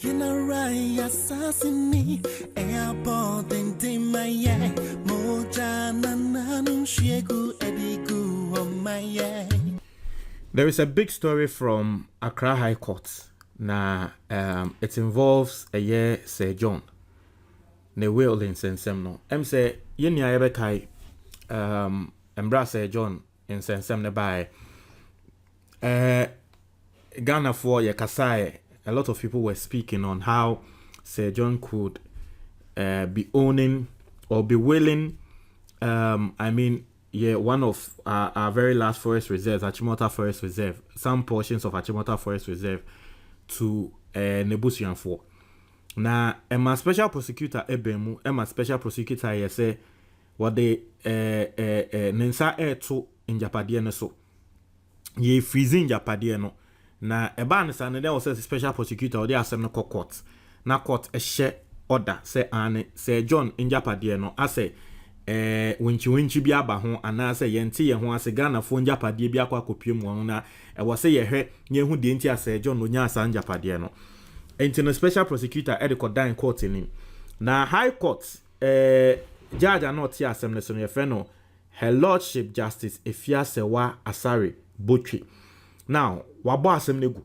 You know right, assassinate. Airport and Timaya. Moja nananu shegu edigu on my. There is a big story from Accra High Court. Now, it involves a year Sir John. Ne will in Sensem no. Say yeni ayebekai embrace Sir John in Sensem ne by Ghana for ye kasai. A lot of people were speaking on how Sir John could be owning or be willing. One of our very last forest reserves, Achimota Forest Reserve, some portions of Achimota Forest Reserve to Nebusian for. Now, my special prosecutor Ebemu, my special prosecutor ye say what they Nensa to in Japadiano so. Ye freezing Japadiano. Na eba nsa ne there was a special prosecutor or they asem no court. Na court a share order say ane say John in Japadiano no ase winchi bi aba ho ana say yente ye ho ase Ghana fo Japadie bi akwa kopiem ho na e was say ye hwe nye hu de nti ase John no nya asa Japadie no. Enti special prosecutor e record in court ni. Na high court judge anot ya asem ne so ye fe no Her Lordship Justice Efiasewa Asare Botwe. Now, wabo asem negu.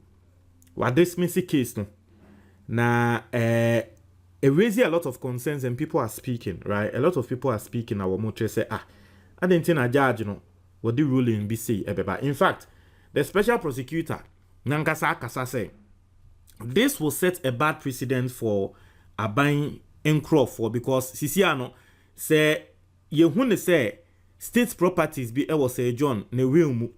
Wa dismiss case no. Na it raises a lot of concerns and people are speaking, right? A lot of people are speaking our motre say I didn't think a judge no what the ruling be say ebeba. In fact, the special prosecutor Nankasa Kasa say this will set a bad precedent for Aban Encroft for because Sisiano say ye say state properties be ewo say John ne real mu.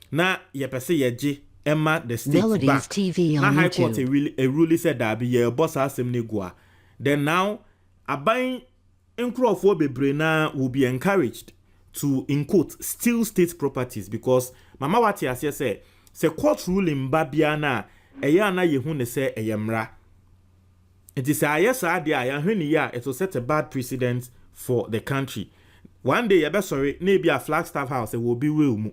Na ye pese ye je Emma the state MELODIES back. TV on na High YouTube. Court a really said that be ye boss asem ne gua. Then now Aban Nkrofo bebre na will be encouraged to in quote steal state properties because Mama Wati as say court ruling babia na eya na ye hu ne say eyemra. It is a yes ade ya hwini ya it will set a bad precedent for the country. One day ye be sorry na be a Flagstaff house it will be will mu.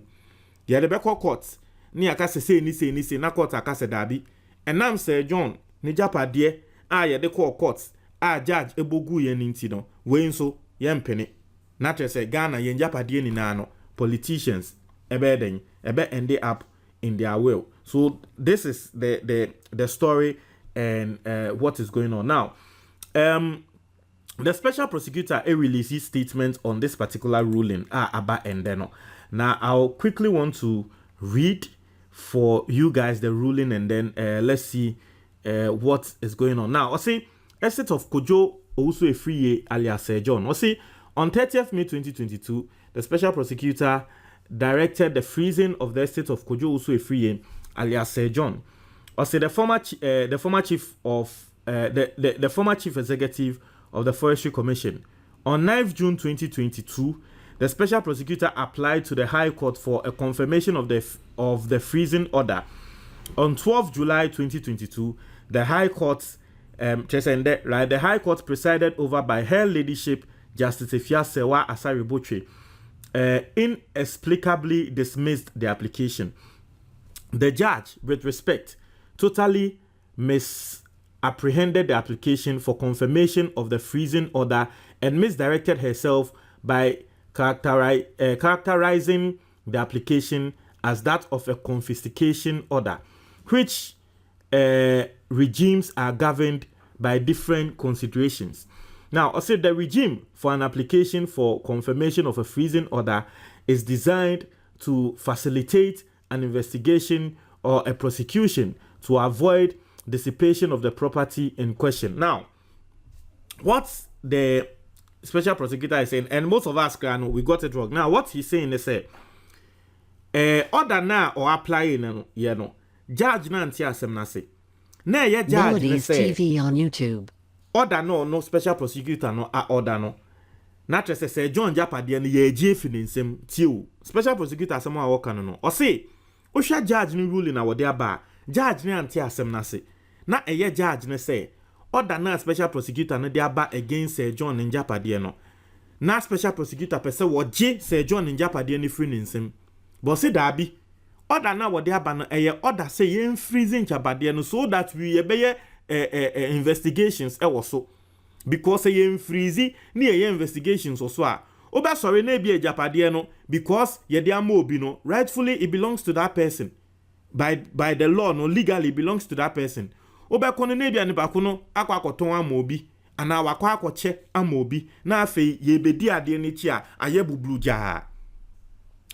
Ye de be court ni akase say ni na court akase dabi enam Sir John ni Japade a ye de court a judge ebogu ye nti no we nso ye mpene na say Ghana ye Japade ni na no politicians ebe end up in their will. So this is the story and what is going on now. The special prosecutor releases statement on this particular ruling about endeno. Now I'll quickly want to read for you guys the ruling and then let's see what is going on. Now, I see estate of Kojo also a free alias Sir John. I see on 30th May 2022, the special prosecutor directed the freezing of the estate of Kojo also a free alias Sir John. I see the former chief of the former chief executive of the Forestry Commission. On 9th June 2022, the special prosecutor applied to the High Court for a confirmation of the freezing order. On 12th July 2022, the High Court, the High Court presided over by Her Ladyship Justice Efiasewa Asare Botwe, inexplicably dismissed the application. The judge, with respect, totally misapprehended the application for confirmation of the freezing order and misdirected herself by characterizing the application as that of a confiscation order, which regimes are governed by different considerations. Now, I said the regime for an application for confirmation of a freezing order is designed to facilitate an investigation or a prosecution to avoid dissipation of the property in question. Now, what's the special prosecutor is saying, and most of us know we got it wrong. Now, what he's saying is order now or applying, judge na anti asem na say. Na ye judge MELODIES TV on YouTube. Order no special prosecutor no order no. Na trese say John Japade no ye je fi nsem tie special prosecutor asem a work no. O say o hwa judge no ruling na wo de aba. Judge na anti asem na say. Na eye judge ne say order na special prosecutor no de aba against Sir John Japade no. Na special prosecutor pese wo je Sir John Japade no free nsem. But say dabi order na wo de aba no eye order say yen freezing Japade no so that we be investigations so because ye freezy ni ye investigations also oba sorry na bi ejapade no because ye de ama obi no rightfully it belongs to that person by the law no legally it belongs to that person oba kono na bia ne bako no akwakoton ama obi ana wakwa akoche ama obi na afei ye bedi ade ne chi a aye bublu ja.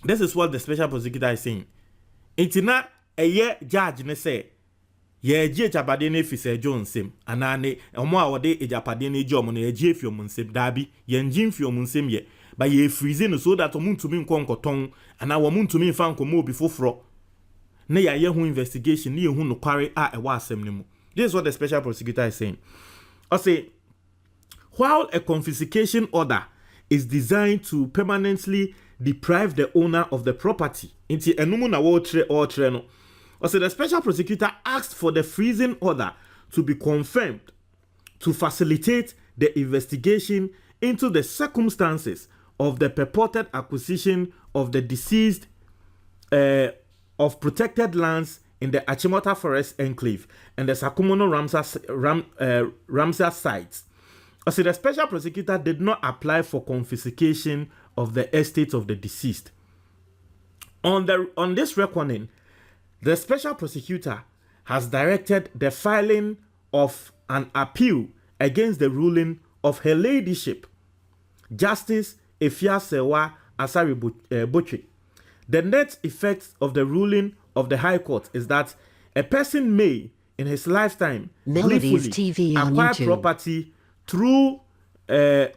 This is what the special prosecutor is saying. Intina eye judge ne say ye ji ejapade ne fi se Jonesem ana ne omo a wode ejapade ne ji omo na ye ji efi omo nsem dabi ye nji mfi omo nsem ye ba ye freeze no so that omo ntumi nkonkoton ana wo ntumi mfa nkomo obi foforo na ya ye hu investigation na ye hu no kware a ewa asem ne mu. This is what the special prosecutor is saying. I say while a confiscation order is designed to permanently deprive the owner of the property inti enumu na wo tre or tre no. Also, the special prosecutor asked for the freezing order to be confirmed to facilitate the investigation into the circumstances of the purported acquisition of the deceased of protected lands in the Achimota Forest Enclave and the Sakumono Ramsar sites. Also, the special prosecutor did not apply for confiscation of the estate of the deceased. On this reckoning, the special prosecutor has directed the filing of an appeal against the ruling of Her Ladyship, Justice Efiasewa Asari Botwe. The net effect of the ruling of the High Court is that a person may, in his lifetime, Melodies gleefully TV on acquire YouTube. property through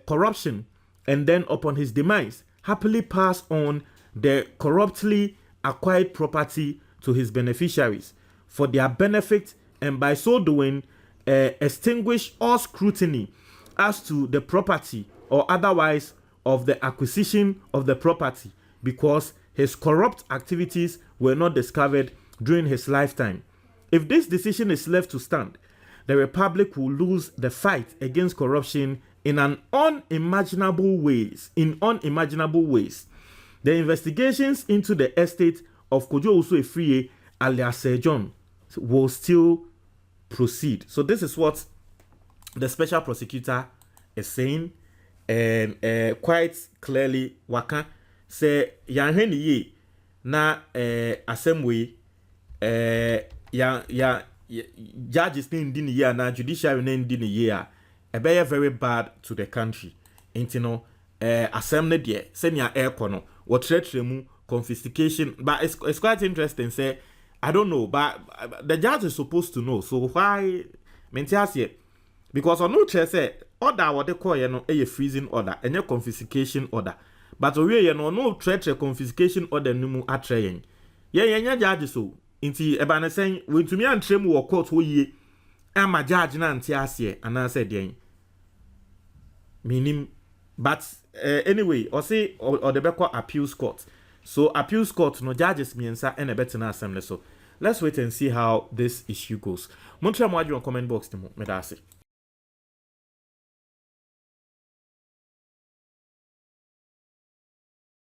corruption and then upon his demise, happily pass on the corruptly acquired property to his beneficiaries for their benefit, and by so doing extinguish all scrutiny as to the property or otherwise of the acquisition of the property because his corrupt activities were not discovered during his lifetime. If this decision is left to stand, the Republic will lose the fight against corruption in unimaginable ways. The investigations into the estate of Kojo Usu-Efriye alias Sir John will still proceed. So this is what the special prosecutor is saying, and quite clearly waka say yanheni ye na assembly ya judges ndi ni ye na judiciary ndi ni ye a ebeye very bad to the country. Intino assembly de senior ekono wo tretremu confiscation, but it's quite interesting. Say, I don't know, but the judge is supposed to know. So why maintain? Because on no chair say order what they call a freezing order and a confiscation order. But we no treachery confiscation order numu atrayen. Yeah, judge so. Inti ebana saying when to me and trem wo court wo ye. Am a judge na antiasie and I said yen. Meaning, but anyway, or say or the Beko appeals court. So appeals court no judges miensa and a better na assembly. So let's wait and see how this issue goes. Montreal Mwadju on comment box to me.